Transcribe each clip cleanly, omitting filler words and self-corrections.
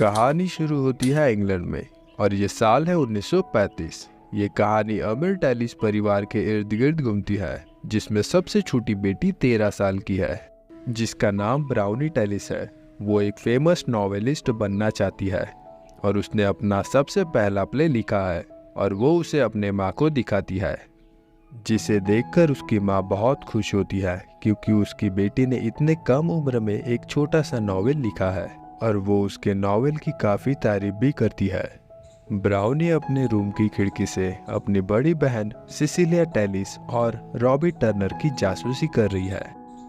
कहानी शुरू होती है इंग्लैंड में और ये साल है 1935। ये कहानी अमीर टेलिस परिवार के इर्द गिर्द घूमती है, जिसमें सबसे छोटी बेटी 13 साल की है, जिसका नाम ब्राउनी टेलिस है। वो एक फेमस नॉवेलिस्ट बनना चाहती है और उसने अपना सबसे पहला प्ले लिखा है और वो उसे अपने माँ को दिखाती है, जिसे देखकर उसकी माँ बहुत खुश होती है क्योंकि उसकी बेटी ने इतने कम उम्र में एक छोटा सा नॉवेल लिखा है और वो उसके नॉवेल की काफ़ी तारीफ भी करती है। ब्राउनी अपने रूम की खिड़की से अपनी बड़ी बहन सिसिलिया टेलिस और रॉबी टर्नर की जासूसी कर रही है।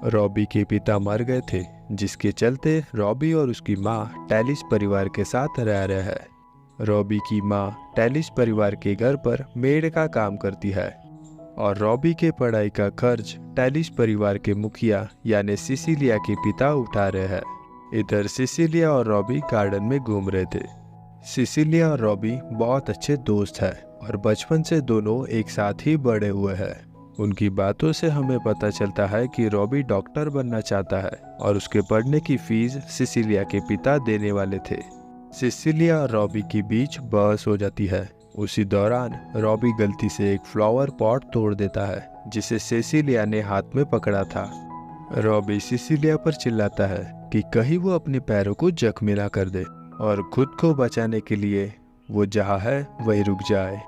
रॉबी के पिता मर गए थे, जिसके चलते रॉबी और उसकी माँ टेलिस परिवार के साथ रह रहे हैं। रॉबी की माँ टेलिस परिवार के घर पर मेड का काम करती है और रॉबी के पढ़ाई का खर्च टेलिस परिवार के मुखिया यानी सिसिलिया के पिता उठा रहे हैं। इधर सिसिलिया और रॉबी गार्डन में घूम रहे थे। सिसिलिया और रॉबी बहुत अच्छे दोस्त हैं और बचपन से दोनों एक साथ ही बड़े हुए हैं। उनकी बातों से हमें पता चलता है कि रॉबी डॉक्टर बनना चाहता है और उसके पढ़ने की फीस सिसिलिया के पिता देने वाले थे। सिसिलिया और रॉबी के बीच बहस हो जाती है। उसी दौरान रॉबी गलती से एक फ्लावर पॉट तोड़ देता है, जिसे सिसिलिया ने हाथ में पकड़ा था। रॉबी सिसिलिया पर चिल्लाता है कि कहीं वो अपने पैरों को जख्मी ना कर दे और खुद को बचाने के लिए वो जहाँ है वहीं रुक जाए।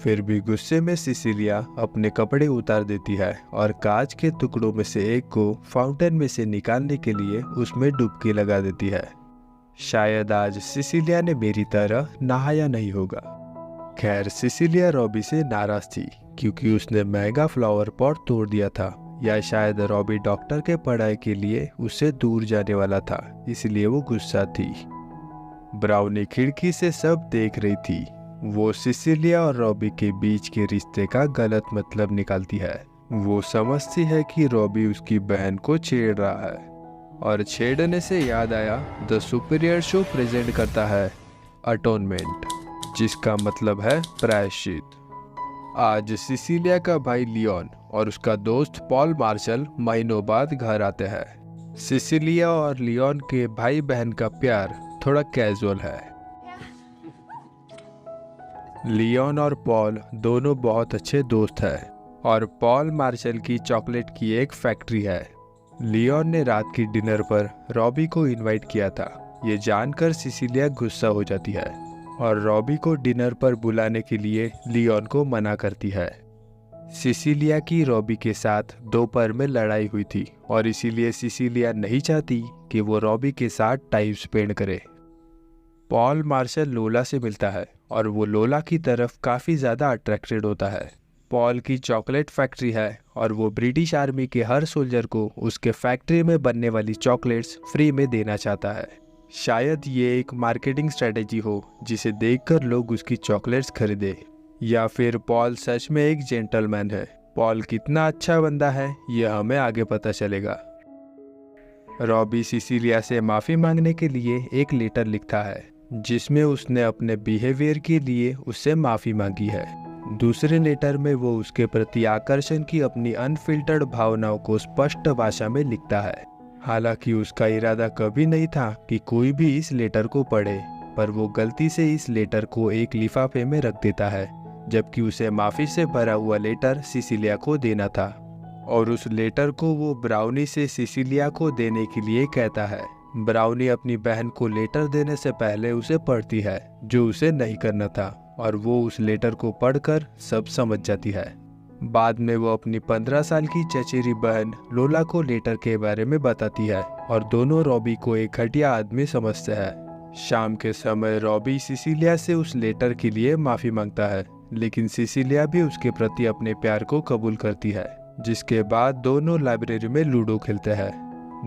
फिर भी गुस्से में सिसिलिया अपने कपड़े उतार देती है और कांच के टुकड़ों में से एक को फाउंटेन में से निकालने के लिए उसमें डुबकी लगा देती है। शायद आज सिसिलिया ने मेरी तरह नहाया नहीं होगा। खैर, सिसिलिया रॉबी से नाराज थी क्योंकि उसने महंगा फ्लावर पॉट तोड़ दिया था, या शायद रॉबी डॉक्टर के पढ़ाई के लिए उससे दूर जाने वाला था, इसलिए वो गुस्सा थी। ब्राउनी खिड़की से सब देख रही थी। वो सिसिलिया और रॉबी के बीच के रिश्ते का गलत मतलब निकालती है। वो समझती है कि रॉबी उसकी बहन को छेड़ रहा है और छेड़ने से याद आया, द सुपीरियर शो प्रेजेंट करता है अटोनमेंट, जिसका मतलब है प्रायश्चित। आज सिसिलिया का भाई लियोन और उसका दोस्त पॉल मार्शल महीनों बाद घर आते हैं। सिसिलिया और लियोन के भाई बहन का प्यार थोड़ा कैजुअल है। लियोन और पॉल दोनों बहुत अच्छे दोस्त हैं और पॉल मार्शल की चॉकलेट की एक फैक्ट्री है। लियोन ने रात की डिनर पर रॉबी को इनवाइट किया था। ये जानकर सिसिलिया गुस्सा हो जाती है और रॉबी को डिनर पर बुलाने के लिए लियोन को मना करती है। सिसिलिया की रॉबी के साथ दोपहर में लड़ाई हुई थी और इसीलिए सिसिलिया नहीं चाहती कि वो रॉबी के साथ टाइम स्पेंड करे। पॉल मार्शल लोला से मिलता है और वो लोला की तरफ काफ़ी ज़्यादा अट्रैक्टेड होता है। पॉल की चॉकलेट फैक्ट्री है और वो ब्रिटिश आर्मी के हर सोल्जर को उसके फैक्ट्री में बनने वाली चॉकलेट्स फ्री में देना चाहता है। शायद ये एक मार्केटिंग स्ट्रेटेजी हो जिसे देखकर लोग उसकी चॉकलेट्स खरीदे, या फिर पॉल सच में एक जेंटलमैन है। पॉल कितना अच्छा बंदा है ये हमें आगे पता चलेगा। रॉबी सिसिलिया से माफ़ी मांगने के लिए एक लेटर लिखता है जिसमें उसने अपने बिहेवियर के लिए उससे माफ़ी मांगी है। दूसरे लेटर में वो उसके प्रति आकर्षण की अपनी अनफिल्टर्ड भावनाओं को स्पष्ट भाषा में लिखता है। हालांकि उसका इरादा कभी नहीं था कि कोई भी इस लेटर को पढ़े, पर वो गलती से इस लेटर को एक लिफाफे में रख देता है, जबकि उसे माफ़ी से भरा हुआ लेटर सिसिलिया को देना था और उस लेटर को वो ब्राउनी से सिसिलिया को देने के लिए कहता है। ब्राउनी अपनी बहन को लेटर देने से पहले उसे पढ़ती है, जो उसे नहीं करना था, और वो उस लेटर को पढ़कर सब समझ जाती है। बाद में वो अपनी 15 साल की चचेरी बहन लोला को लेटर के बारे में बताती है और दोनों रॉबी को एक घटिया आदमी समझते हैं। शाम के समय रॉबी सिसिलिया से उस लेटर के लिए माफ़ी मांगता है, लेकिन सिसिलिया भी उसके प्रति अपने प्यार को कबूल करती है, जिसके बाद दोनों लाइब्रेरी में लूडो खेलते हैं।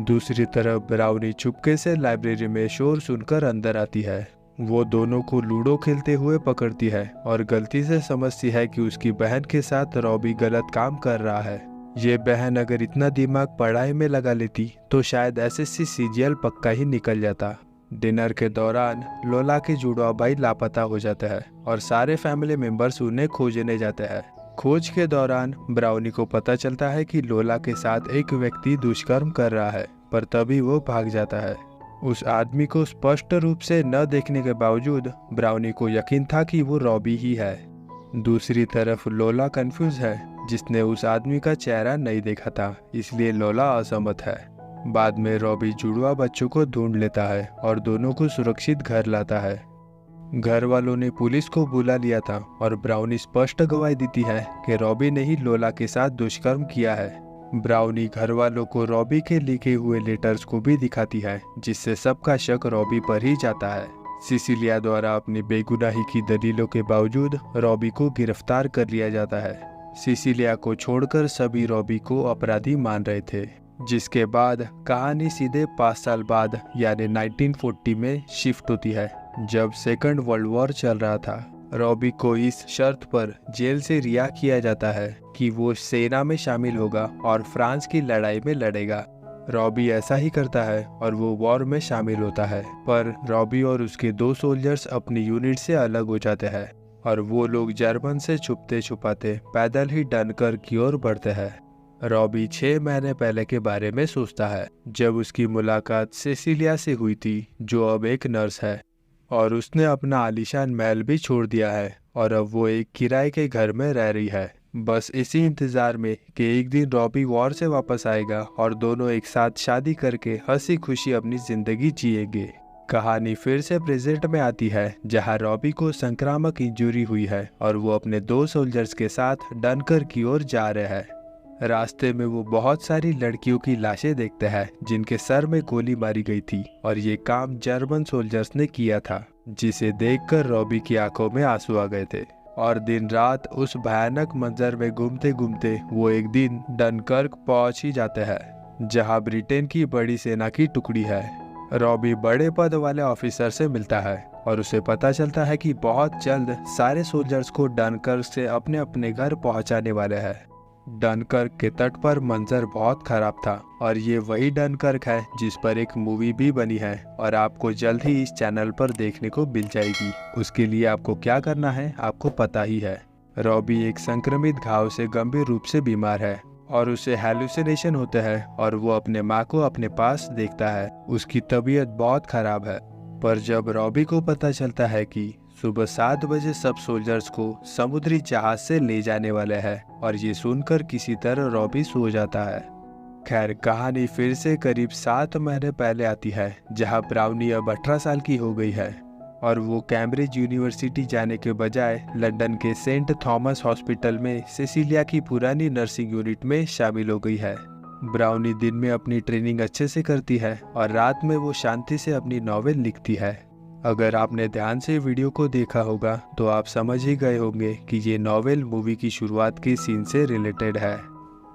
दूसरी तरफ ब्राउनी चुपके से लाइब्रेरी में शोर सुनकर अंदर आती है। वो दोनों को लूडो खेलते हुए पकड़ती है और गलती से समझती है कि उसकी बहन के साथ रॉबी गलत काम कर रहा है। ये बहन अगर इतना दिमाग पढ़ाई में लगा लेती तो शायद एसएससी सीजीएल पक्का ही निकल जाता। डिनर के दौरान लोला के जुड़वा भाई लापता हो जाते हैं और सारे फैमिली मेंबर्स उन्हें खोजने जाते हैं। खोज के दौरान ब्राउनी को पता चलता है कि लोला के साथ एक व्यक्ति दुष्कर्म कर रहा है, पर तभी वो भाग जाता है। उस आदमी को स्पष्ट रूप से न देखने के बावजूद ब्राउनी को यकीन था कि वो रॉबी ही है। दूसरी तरफ लोला कंफ्यूज है, जिसने उस आदमी का चेहरा नहीं देखा था, इसलिए लोला असहमत है। बाद में रॉबी जुड़वा बच्चों को ढूंढ लेता है और दोनों को सुरक्षित घर लाता है। घर वालों ने पुलिस को बुला लिया था और ब्राउनी स्पष्ट गवाही देती है कि रॉबी ने ही लोला के साथ दुष्कर्म किया है। ब्राउनी घर वालों को रॉबी के लिखे हुए लेटर्स को भी दिखाती है, जिससे सबका शक रॉबी पर ही जाता है। सिसिलिया द्वारा अपनी बेगुनाही की दलीलों के बावजूद रॉबी को गिरफ्तार कर लिया जाता है। सिसिलिया को छोड़कर सभी रॉबी को अपराधी मान रहे थे, जिसके बाद कहानी सीधे 5 साल बाद यानी 1940 में शिफ्ट होती है, जब सेकंड वर्ल्ड वॉर चल रहा था। रॉबी को इस शर्त पर जेल से रिहा किया जाता है कि वो सेना में शामिल होगा और फ्रांस की लड़ाई में लड़ेगा। रॉबी ऐसा ही करता है और वो वॉर में शामिल होता है, पर रॉबी और उसके 2 सोल्जर्स अपनी यूनिट से अलग हो जाते हैं और वो लोग जर्मन से छुपते छुपाते पैदल ही डनकर्क की ओर बढ़ते हैं। रॉबी 6 महीने पहले के बारे में सोचता है, जब उसकी मुलाकात सिसिलिया से हुई थी, जो अब एक नर्स है, और उसने अपना आलीशान महल भी छोड़ दिया है और अब वो एक किराए के घर में रह रही है, बस इसी इंतजार में कि एक दिन रॉबी वॉर से वापस आएगा और दोनों एक साथ शादी करके हंसी खुशी अपनी जिंदगी जिएंगे। कहानी फिर से प्रेजेंट में आती है, जहां रॉबी को संक्रामक इंजरी हुई है और वो अपने 2 सोल्जर्स के साथ डनकर्क की ओर जा रहे हैं। रास्ते में वो बहुत सारी लड़कियों की लाशें देखते हैं जिनके सर में गोली मारी गई थी और ये काम जर्मन सोल्जर्स ने किया था, जिसे देखकर रॉबी की आंखों में आंसू आ गए थे। और दिन रात उस भयानक मंजर में घूमते घूमते वो एक दिन डनकर्क पहुंच ही जाते हैं, जहां ब्रिटेन की बड़ी सेना की टुकड़ी है। रॉबी बड़े पद वाले ऑफिसर से मिलता है और उसे पता चलता है कि बहुत जल्द सारे सोल्जर्स को डनकर्क से अपने अपने घर पहुंचाने वाले हैं। डनकर्क के तट पर मंजर बहुत खराब था और ये वही डनकर्क है जिस पर एक मूवी भी बनी है और आपको जल्द ही इस चैनल पर देखने को मिल जाएगी। उसके लिए आपको क्या करना है आपको पता ही है। रॉबी एक संक्रमित घाव से गंभीर रूप से बीमार है और उसे हैलुसिनेशन होते हैं और वो अपने माँ को अपने पास देखता है। उसकी तबीयत बहुत खराब है, पर जब रॉबी को पता चलता है कि सुबह 7 बजे सब सोल्जर्स को समुद्री जहाज से ले जाने वाले हैं और ये सुनकर किसी तरह रॉबी सो जाता है। खैर, कहानी फिर से करीब 7 महीने पहले आती है, जहां ब्राउनी अब 18 साल की हो गई है और वो कैम्ब्रिज यूनिवर्सिटी जाने के बजाय लंदन के सेंट थॉमस हॉस्पिटल में सिसिलिया की पुरानी नर्सिंग यूनिट में शामिल हो गई है। ब्राउनी दिन में अपनी ट्रेनिंग अच्छे से करती है और रात में वो शांति से अपनी नॉवेल लिखती है। अगर आपने ध्यान से वीडियो को देखा होगा तो आप समझ ही गए होंगे कि ये नॉवेल मूवी की शुरुआत के सीन से रिलेटेड है।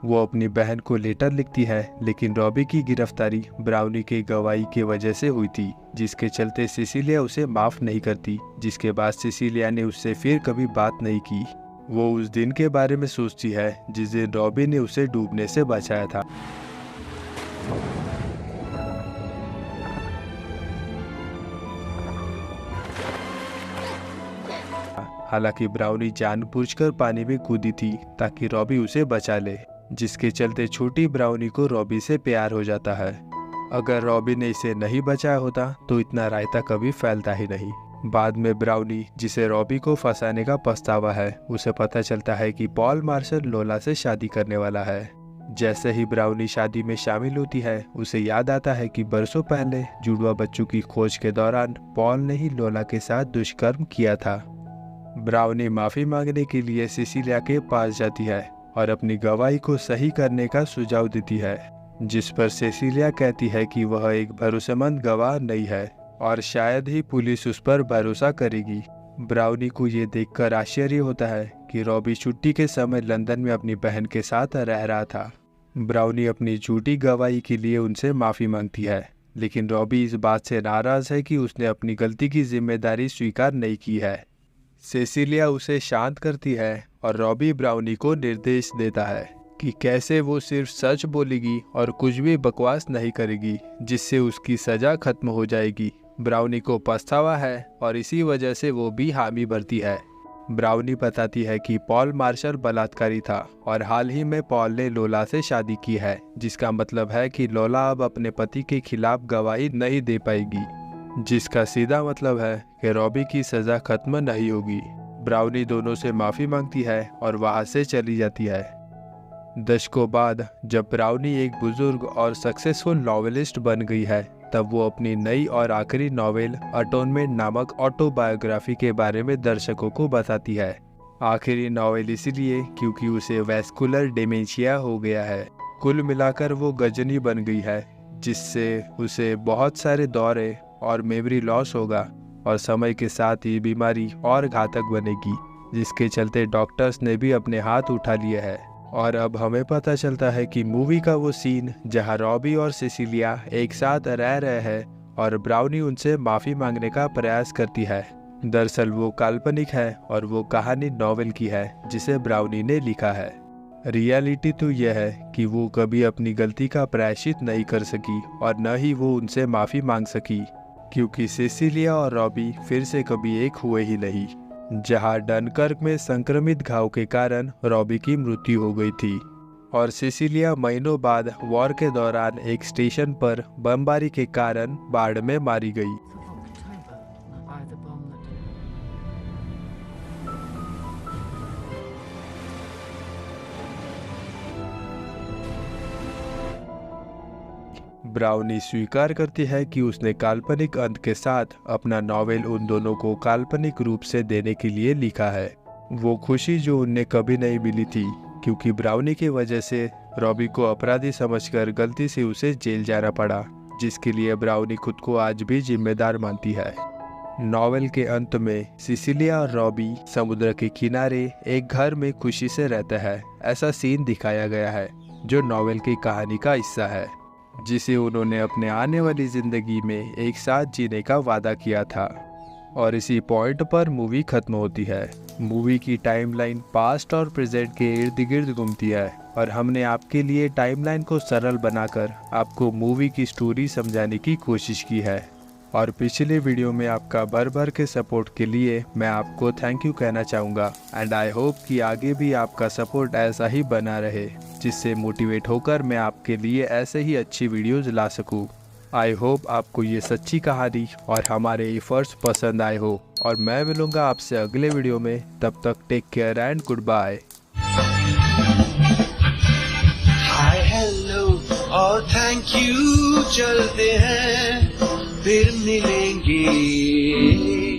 वो अपनी बहन को लेटर लिखती है, लेकिन रॉबी की गिरफ्तारी ब्राउनी के गवाही की वजह से हुई थी, जिसके चलते सिसिलिया उसे माफ़ नहीं करती, जिसके बाद सिसिलिया ने उससे फिर कभी बात नहीं की। वो उस दिन के बारे में सोचती है जिस दिन रॉबी ने उसे डूबने से बचाया था। हालांकि ब्राउनी जानबूझकर पानी में कूदी थी ताकि रॉबी उसे बचा ले, जिसके चलते छोटी ब्राउनी को रॉबी से प्यार हो जाता है। अगर रॉबी ने इसे नहीं बचाया होता तो इतना रायता कभी फैलता ही नहीं। बाद में ब्राउनी, जिसे रॉबी को फंसाने का पछतावा है, उसे पता चलता है कि पॉल मार्शल लोला से शादी करने वाला है। जैसे ही ब्राउनी शादी में शामिल होती है, उसे याद आता है कि बरसों पहले जुड़वा बच्चों की खोज के दौरान पॉल ने ही लोला के साथ दुष्कर्म किया था। ब्राउनी माफ़ी मांगने के लिए सिसिलिया के पास जाती है और अपनी गवाही को सही करने का सुझाव देती है, जिस पर सिसिलिया कहती है कि वह एक भरोसेमंद गवाह नहीं है और शायद ही पुलिस उस पर भरोसा करेगी। ब्राउनी को ये देखकर आश्चर्य होता है कि रॉबी छुट्टी के समय लंदन में अपनी बहन के साथ रह रहा था। ब्राउनी अपनी झूठी गवाही के लिए उनसे माफ़ी मांगती है, लेकिन रॉबी इस बात से नाराज़ है कि उसने अपनी गलती की जिम्मेदारी स्वीकार नहीं की है। सिसिलिया उसे शांत करती है और रॉबी ब्राउनी को निर्देश देता है कि कैसे वो सिर्फ सच बोलेगी और कुछ भी बकवास नहीं करेगी, जिससे उसकी सज़ा खत्म हो जाएगी। ब्राउनी को पछतावा है और इसी वजह से वो भी हामी भरती है। ब्राउनी बताती है कि पॉल मार्शल बलात्कारी था और हाल ही में पॉल ने लोला से शादी की है, जिसका मतलब है कि लोला अब अपने पति के खिलाफ गवाही नहीं दे पाएगी, जिसका सीधा मतलब है कि रॉबी की सज़ा खत्म नहीं होगी। ब्राउनी दोनों से माफ़ी मांगती है और वहाँ से चली जाती है। दशकों बाद जब ब्राउनी एक बुजुर्ग और सक्सेसफुल नॉवेलिस्ट बन गई है, तब वो अपनी नई और आखिरी नॉवेल अटोनमेंट नामक ऑटोबायोग्राफी के बारे में दर्शकों को बताती है। आखिरी नॉवेल इसलिए क्योंकि उसे वैस्कुलर डिमेंशिया हो गया है। कुल मिलाकर वो गजनी बन गई है, जिससे उसे बहुत सारे दौरे और मेमोरी लॉस होगा और समय के साथ ये बीमारी और घातक बनेगी, जिसके चलते डॉक्टर्स ने भी अपने हाथ उठा लिए हैं। और अब हमें पता चलता है कि मूवी का वो सीन जहां रॉबी और सिसिलिया एक साथ रह रहे हैं और ब्राउनी उनसे माफ़ी मांगने का प्रयास करती है, दरअसल वो काल्पनिक है और वो कहानी नॉवेल की है जिसे ब्राउनी ने लिखा है। रियलिटी तो यह है कि वो कभी अपनी गलती का प्रायश्चित नहीं कर सकी और न ही वो उनसे माफ़ी मांग सकी, क्योंकि सिसिलिया और रॉबी फिर से कभी एक हुए ही नहीं। जहां डनकर्क में संक्रमित घाव के कारण रॉबी की मृत्यु हो गई थी और सिसिलिया महीनों बाद वॉर के दौरान एक स्टेशन पर बमबारी के कारण बाढ़ में मारी गई। ब्राउनी स्वीकार करती है कि उसने काल्पनिक अंत के साथ अपना नॉवेल उन दोनों को काल्पनिक रूप से देने के लिए लिखा है। वो खुशी जो उन्हें कभी नहीं मिली थी, क्योंकि ब्राउनी की वजह से रॉबी को अपराधी समझकर गलती से उसे जेल जाना पड़ा, जिसके लिए ब्राउनी खुद को आज भी जिम्मेदार मानती है। नॉवेल के अंत में सिसिलिया और रॉबी समुद्र के किनारे एक घर में खुशी से रहता है, ऐसा सीन दिखाया गया है जो नॉवेल की कहानी का हिस्सा है, जिसे उन्होंने अपने आने वाली जिंदगी में एक साथ जीने का वादा किया था। और इसी पॉइंट पर मूवी खत्म होती है। मूवी की टाइमलाइन पास्ट और प्रेजेंट के इर्द गिर्द घूमती है और हमने आपके लिए टाइमलाइन को सरल बनाकर आपको मूवी की स्टोरी समझाने की कोशिश की है। और पिछले वीडियो में आपका भर भर के सपोर्ट के लिए मैं आपको थैंक यू कहना चाहूँगा एंड आई होप कि आगे भी आपका सपोर्ट ऐसा ही बना रहे, जिससे मोटिवेट होकर मैं आपके लिए ऐसे ही अच्छी वीडियोज़ ला सकूँ। आई होप आपको ये सच्ची कहानी और हमारे एफर्ट्स पसंद आए हो और मैं मिलूँगा आपसे अगले वीडियो में। तब तक take care and good bye. Hi hello और थैंक यू, चलते हैं फिर मिलेंगे।